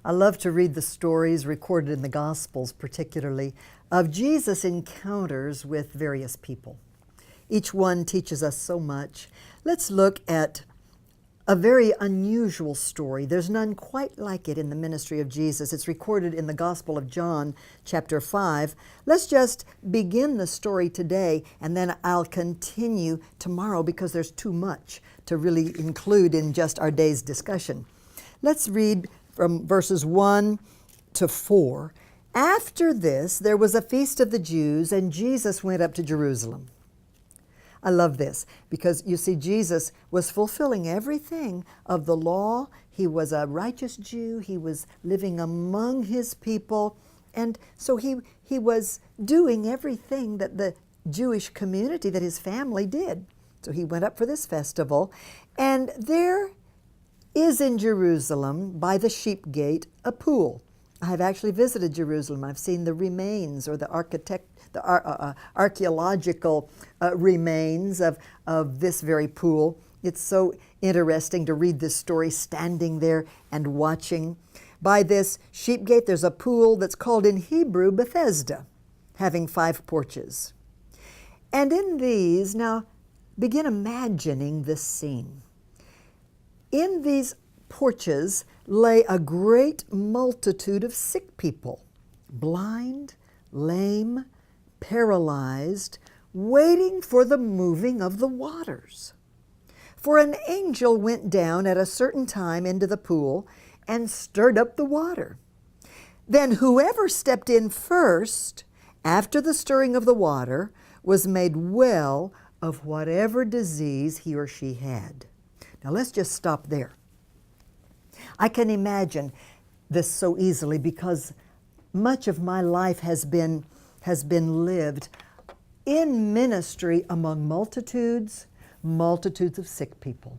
I love to read the stories recorded in the Gospels, particularly, of Jesus' encounters with various people. Each one teaches us so much. Let's look at a very unusual story. There's none quite like it in the ministry of Jesus. It's recorded in the Gospel of John, chapter 5. Let's just begin the story today, and then I'll continue tomorrow because there's too much to really include in just our day's discussion. Let's read from verses 1 to 4. After this, there was a feast of the Jews, and Jesus went up to Jerusalem. I love this because you see, Jesus was fulfilling everything of the law. He was a righteous Jew. He was living among his people. And so he was doing everything that the Jewish community, that his family did. So he went up for this festival. And there is in Jerusalem, by the sheep gate, a pool. I have actually visited Jerusalem. I've seen the remains or the archaeological remains of this very pool. It's so interesting to read this story standing there and watching. By this sheep gate, there's a pool that's called in Hebrew Bethesda, having 5 porches. And in these, now begin imagining this scene. In these porches lay a great multitude of sick people, blind, lame, paralyzed, waiting for the moving of the waters. For an angel went down at a certain time into the pool and stirred up the water. Then whoever stepped in first, after the stirring of the water, was made well of whatever disease he or she had. Now let's just stop there. I can imagine this so easily because much of my life has been lived in ministry among multitudes of sick people.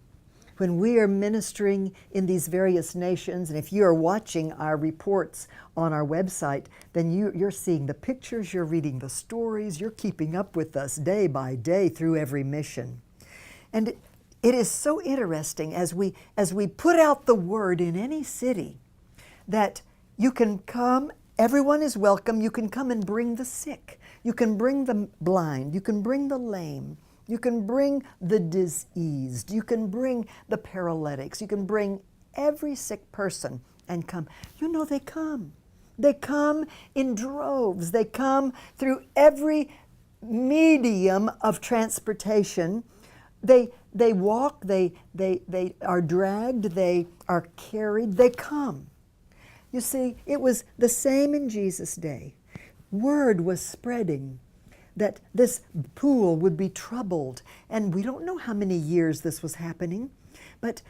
When we are ministering in these various nations, and if you are watching our reports on our website, then you're seeing the pictures, you're reading the stories, you're keeping up with us day by day through every mission. And it is so interesting as we put out the word in any city that you can come, everyone is welcome, you can come and bring the sick, you can bring the blind, you can bring the lame, you can bring the diseased, you can bring the paralytics, you can bring every sick person and come. You know, they come. They come in droves. They come through every medium of transportation. They walk, they are dragged, they are carried, they come. You see, it was the same in Jesus' day. Word was spreading that this pool would be troubled, and we don't know how many years this was happening, but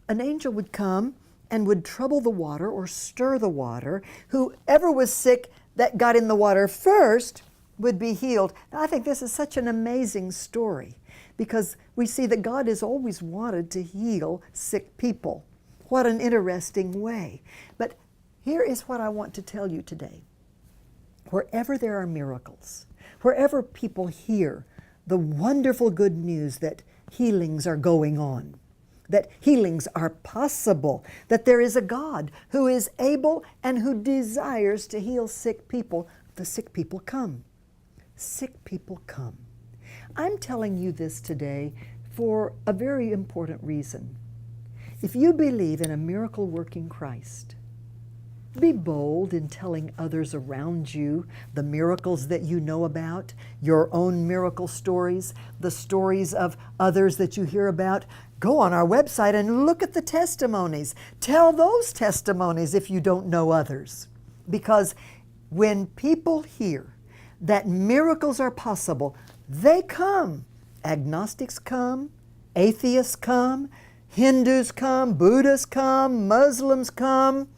an angel would come and would trouble the water or stir the water. Whoever was sick that got in the water first would be healed. Now, I think this is such an amazing story because we see that God has always wanted to heal sick people. What an interesting way. But here is what I want to tell you today. Wherever there are miracles, wherever people hear the wonderful good news that healings are going on, that healings are possible, that there is a God who is able and who desires to heal sick people, the sick people come. Sick people come. I'm telling you this today for a very important reason. If you believe in a miracle-working Christ, be bold in telling others around you the miracles that you know about, your own miracle stories, the stories of others that you hear about. Go on our website and look at the testimonies. Tell those testimonies if you don't know others. Because when people hear that miracles are possible, they come. Agnostics come, atheists come, Hindus come, Buddhists come, Muslims come,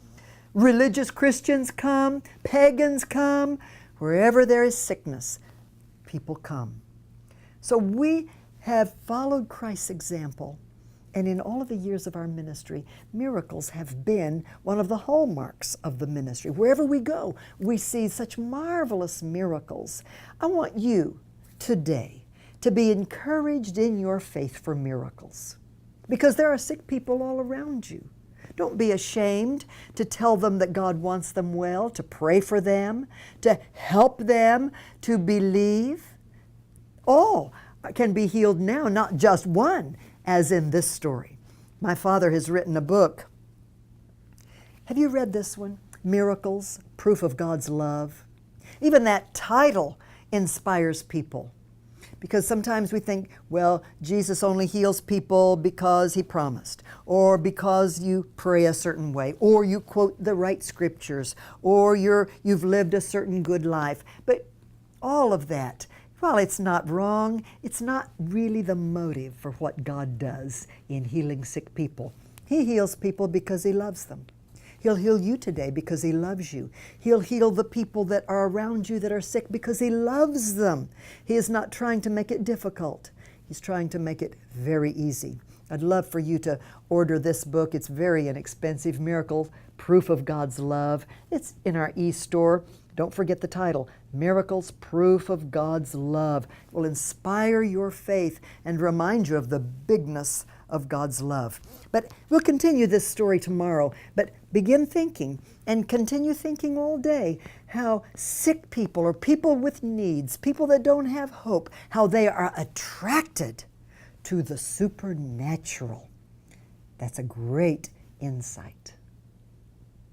religious Christians come, pagans come. Wherever there is sickness, people come. So we have followed Christ's example, and in all of the years of our ministry, miracles have been one of the hallmarks of the ministry. Wherever we go, we see such marvelous miracles. I want you today to be encouraged in your faith for miracles, because there are sick people all around you. Don't be ashamed to tell them that God wants them well, to pray for them, to help them to believe. All can be healed now, not just one, as in this story. My father has written a book. Have you read this one? Miracles, Proof of God's Love. Even that title inspires people. Because sometimes we think, well, Jesus only heals people because he promised, or because you pray a certain way, or you quote the right scriptures, or you've lived a certain good life. But all of that, while it's not wrong, it's not really the motive for what God does in healing sick people. He heals people because he loves them. He'll heal you today because he loves you. He'll heal the people that are around you that are sick because he loves them. He is not trying to make it difficult. He's trying to make it very easy. I'd love for you to order this book. It's very inexpensive, Miracle, Proof of God's Love. It's in our e-store. Don't forget the title, Miracles, Proof of God's Love. It will inspire your faith and remind you of the bigness of God's love. But we'll continue this story tomorrow. But begin thinking and continue thinking all day how sick people or people with needs, people that don't have hope, how they are attracted to the supernatural. That's a great insight.